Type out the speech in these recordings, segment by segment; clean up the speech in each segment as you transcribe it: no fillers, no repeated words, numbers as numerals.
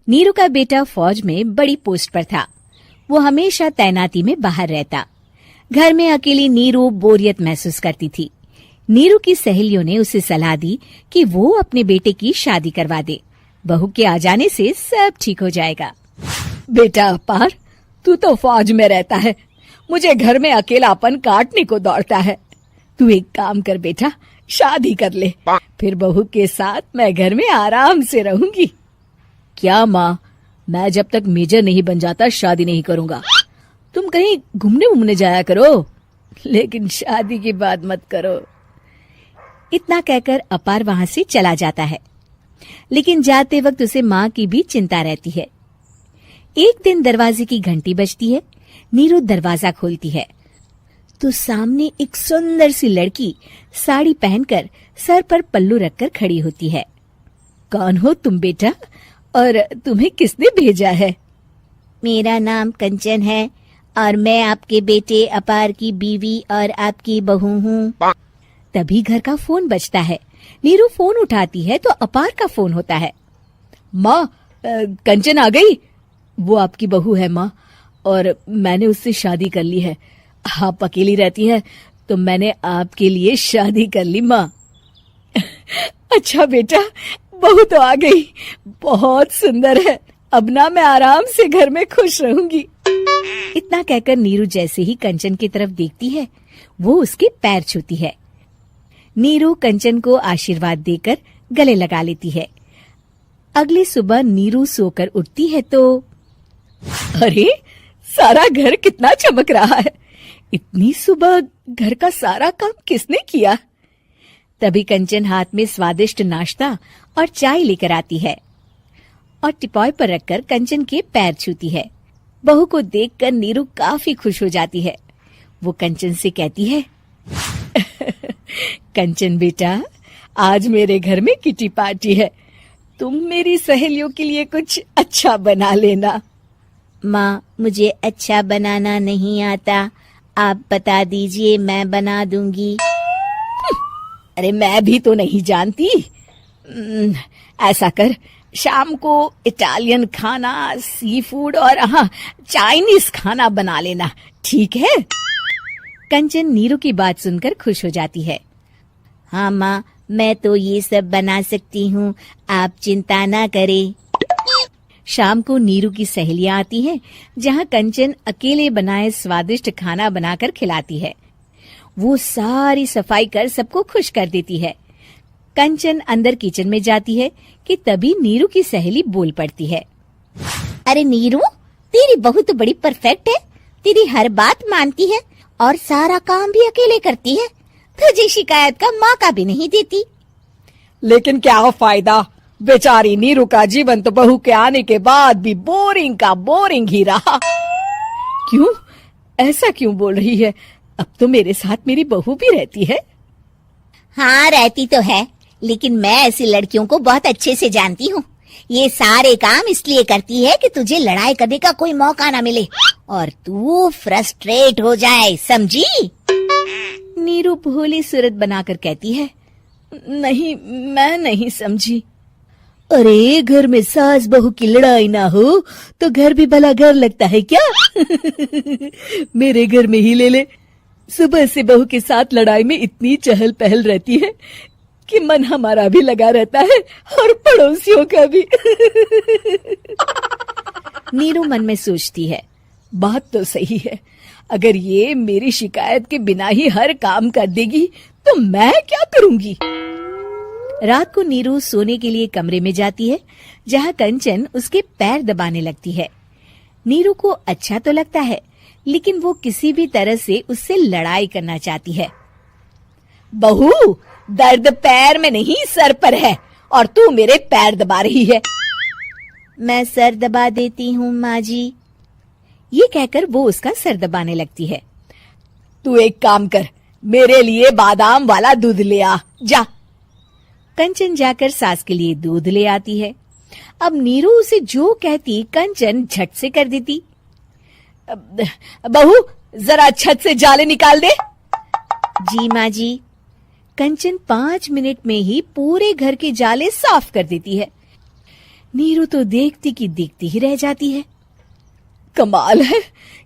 नीरू का बेटा फौज में बड़ी पोस्ट पर था। वो हमेशा तैनाती में बाहर रहता। घर में अकेली नीरू बोरियत महसूस करती थी। नीरू की सहेलियों ने उसे सलाह दी कि वो अपने बेटे की शादी करवा दे। बहू के आ जाने से सब ठीक हो जाएगा। बेटा अपार, तू तो फौज में रहता है, मुझे घर में अकेलापन काटने को दौड़ता है। तू एक काम कर बेटा, शादी कर ले, फिर बहू के साथ मैं घर में आराम से रहूंगी। क्या माँ, मैं जब तक मेजर नहीं बन जाता शादी नहीं करूंगा। तुम कहीं घूमने जाया करो, लेकिन शादी की बात मत करो। इतना कहकर अपार वहां से चला जाता है, लेकिन जाते वक्त उसे माँ की भी चिंता रहती है। एक दिन दरवाजे की घंटी बजती है। नीरू दरवाजा खोलती है तो सामने एक सुंदर सी लड़की साड़ी पहनकर सर पर पल्लू रखकर खड़ी होती है। कौन हो तुम बेटा, और तुम्हें किसने भेजा है? मेरा नाम कंचन है और मैं आपके बेटे अपार की बीवी और आपकी बहू हूँ। तभी घर का फोन बजता है। नीरू फोन उठाती है तो अपार का फोन होता है। माँ, कंचन आ गई। वो आपकी बहू है माँ, और मैंने उससे शादी कर ली है। आप अकेली रहती हैं तो मैंने आपके लिए शादी कर ली माँ। अच्छा बेटा, बहू तो आ गई, बहुत सुंदर है। अब ना मैं आराम से घर में खुश रहूंगी। इतना कहकर नीरू जैसे ही कंचन की तरफ देखती है, वो उसके पैर छूती है। नीरू कंचन को आशीर्वाद देकर गले लगा लेती है। अगली सुबह नीरू सोकर उठती है तो अरे, सारा घर कितना चमक रहा है। इतनी सुबह घर का सारा काम किसने किया? तभी कंचन हाथ में स्वादिष्ट नाश्ता और चाय लेकर आती है और टिपॉय पर रखकर कंचन के पैर छूती है। बहू को देखकर नीरू काफी खुश हो जाती है। वो कंचन से कहती है, कंचन बेटा, आज मेरे घर में किटी पार्टी है, तुम मेरी सहेलियों के लिए कुछ अच्छा बना लेना। माँ, मुझे अच्छा बनाना नहीं आता, आप बता दीजिए, मैं बना दूंगी। अरे मैं भी तो नहीं जानती। ऐसा कर, शाम को इटालियन खाना, सी फूड और हाँ, चाइनीज खाना बना लेना, ठीक है? कंचन नीरू की बात सुनकर खुश हो जाती है। हाँ माँ, मैं तो ये सब बना सकती हूँ, आप चिंता ना करें। शाम को नीरू की सहेलियां आती हैं, जहाँ कंचन अकेले बनाए स्वादिष्ट खाना बनाकर खिलाती है। वो सारी सफाई कर सबको खुश कर देती है। कंचन अंदर किचन में जाती है कि तभी नीरू की सहेली बोल पड़ती है। अरे नीरू, तेरी बहू तो बड़ी परफेक्ट है, तेरी हर बात मानती है और सारा काम भी अकेले करती है, तुझे शिकायत का मौका भी नहीं देती। लेकिन क्या फायदा, बेचारी नीरू का जीवन तो बहू के आने के बाद भी बोरिंग का बोरिंग ही रहा। क्यों, ऐसा क्यों बोल रही है? अब तो मेरे साथ मेरी बहू भी रहती है। हाँ, रहती तो है, लेकिन मैं ऐसी लड़कियों को बहुत अच्छे से जानती हूँ। ये सारे काम इसलिए करती है कि तुझे लड़ाई करने का कोई मौका ना मिले और तू फ्रस्ट्रेट हो जाए, समझी? नीरू भोली सूरत बनाकर कहती है, नहीं, मैं नहीं समझी। अरे, घर में सास बहू की लड़ाई ना हो तो घर भी भला घर लगता है क्या? मेरे घर में ही ले ले, सुबह से बहू के साथ लड़ाई में इतनी चहल पहल रहती है कि मन हमारा भी लगा रहता है और पड़ोसियों का भी। नीरू मन में सोचती है, बात तो सही है, अगर ये मेरी शिकायत के बिना ही हर काम कर देगी तो मैं क्या करूंगी? रात को नीरू सोने के लिए कमरे में जाती है, जहाँ कंचन उसके पैर दबाने लगती है। नीरू को अच्छा तो लगता है, लेकिन वो किसी भी तरह से उससे लड़ाई करना चाहती है। बहू, दर्द पैर में नहीं सर पर है और तू मेरे पैर दबा रही है। मैं सर दबा देती हूँ माँ जी। ये कहकर वो उसका सर दबाने लगती है। तू एक काम कर, मेरे लिए बादाम वाला दूध ले आ, जा। कंचन जाकर सास के लिए दूध ले आती है। अब नीरू उसे जो कहती कंचन झट से कर देती। बहू, जरा छत से जाले निकाल दे। जी माँ जी। कंचन 5 मिनट में ही पूरे घर के जाले साफ कर देती है। नीरू तो देखती की देखती ही रह जाती है। कमाल है,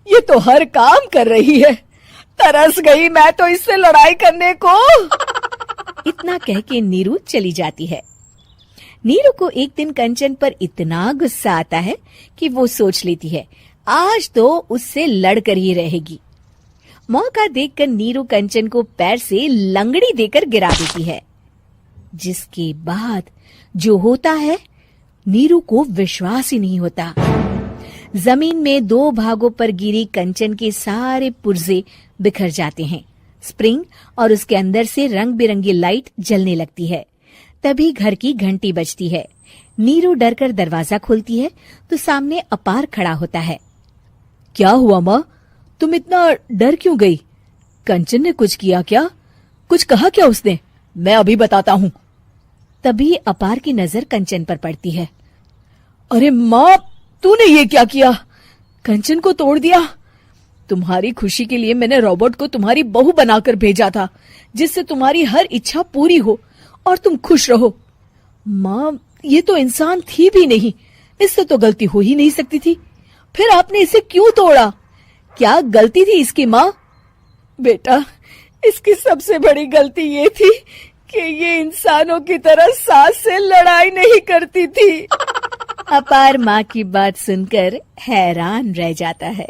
ये तो हर काम कर रही है। तरस गई मैं तो इससे लड़ाई करने को। इतना कह के नीरू चली जाती है। नीरू को एक दिन कंचन पर इतना गुस्सा आता है कि वो सोच लेती है आज तो उससे लड़कर ही रहेगी। मौका देखकर नीरू कंचन को पैर से लंगड़ी देकर गिरा देती है, जिसके बाद जो होता है नीरू को विश्वास ही नहीं होता। जमीन में 2 भागों पर गिरी कंचन के सारे पुर्जे बिखर जाते हैं। स्प्रिंग और उसके अंदर से रंग बिरंगी लाइट जलने लगती है। तभी घर की घंटी बजती है। नीरू डरकर दरवाजा खोलती है तो सामने अपार खड़ा होता है। क्या हुआ माँ, तुम इतना डर क्यों गई? कंचन ने कुछ किया क्या? कुछ कहा क्या उसने? मैं अभी बताता हूँ। तभी अपार की नजर कंचन पर पड़ती है। अरे माँ, तूने ये क्या किया? कंचन को तोड़ दिया। तुम्हारी खुशी के लिए मैंने रॉबर्ट को तुम्हारी बहू बनाकर भेजा था, जिससे तुम्हारी हर इच्छा पूरी हो और तुम खुश रहो। माँ, ये तो इंसान थी भी नहीं, इससे तो गलती हो ही नहीं सकती थी। फिर आपने इसे क्यों तोड़ा? क्या गलती थी इसकी माँ? बेटा, इसकी सबसे बड़ी गलती ये थी कि ये इंसानों की तरह सास से लड़ाई नहीं करती थी। अपार माँ की बात सुनकर हैरान रह जाता है।